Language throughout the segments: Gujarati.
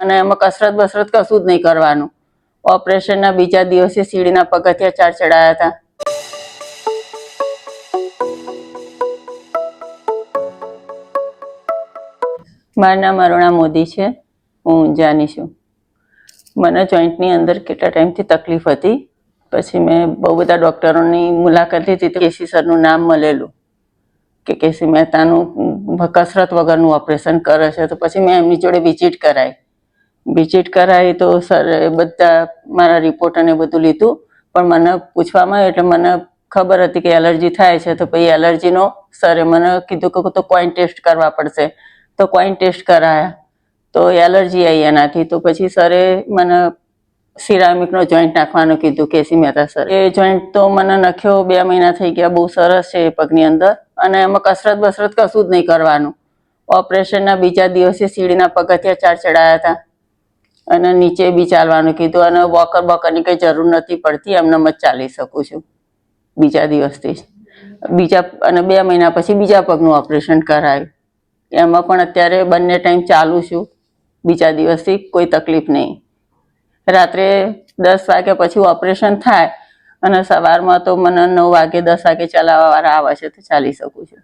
અને એમાં કસરત બસરત કશું જ નહીં કરવાનું. ઓપરેશનના બીજા દિવસે સીડીના પગથિયા 4 ચડાયા હતા. મારું નામ અરુણા મોદી છે. હું ઊંઝાની છું. મને જોઈન્ટની અંદર કેટલા ટાઈમથી તકલીફ હતી. પછી મેં બહુ બધા ડૉક્ટરોની મુલાકાત લીધી તો કેસી સરનું નામ મળેલું કે કેસી મહેતાનું કસરત વગરનું ઓપરેશન કરે છે. તો પછી મેં એમની જોડે વિઝિટ કરાવી તો સરે બધા મારા રિપોર્ટ અને બધું લીધું. પણ મને પૂછવામાં એટલે મને ખબર હતી કે એલર્જી થાય છે. તો પછી એલર્જીનો સરે મને કીધું કે તો કોઈન ટેસ્ટ કરવા પડશે. તો કોઈન ટેસ્ટ કરાયા તો એલર્જી આવી એનાથી. તો પછી સરે મને સિરામિકનો જોઈન્ટ નાખવાનું કીધું કેસી મહેતા સર. એ જોઈન્ટ તો મને નાખ્યો 2 મહિના થઈ ગયા. બહુ સરસ છે એ પગની અંદર. અને એમાં કસરત બસરત કશું જ નહીં કરવાનું. ઓપરેશનના બીજા દિવસે સીડીના પગથિયા 4 ચડાયા હતા અને નીચે બી ચાલવાનું કીધું. અને વોકરની કંઈ જરૂર નથી પડતી, એમનેમ જ ચાલી શકું છું બીજા દિવસથી જ. અને 2 મહિના પછી બીજા પગનું ઓપરેશન કરાયું. એમાં પણ અત્યારે બંને ટાઈમ ચાલું છું. બીજા દિવસથી કોઈ તકલીફ નહીં. રાત્રે 10 વાગ્યા પછી ઓપરેશન થાય અને સવારમાં તો મને 9 વાગે 10 વાગે ચલાવવાવાળા આવે છે તો ચાલી શકું છું.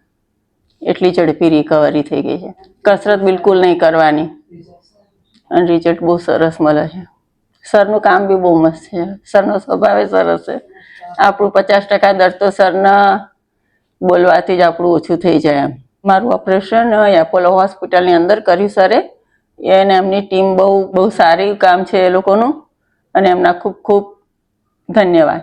એટલી ઝડપી રિકવરી થઈ ગઈ છે. કસરત બિલકુલ નહીં કરવાની અને રિઝલ્ટ બહુ સરસ મળે છે. સરનું કામ બી બહુ મસ્ત છે. સરનો સ્વભાવ સરસ છે. આપણું 50% દર્દ તો સરના બોલવાથી જ આપણું ઓછું થઈ જાય એમ. મારું ઓપરેશન એપોલો હોસ્પિટલની અંદર કર્યું સરે. એને એમની ટીમ બહુ સારી કામ છે એ લોકોનું. અને એમના ખૂબ ખૂબ ધન્યવાદ.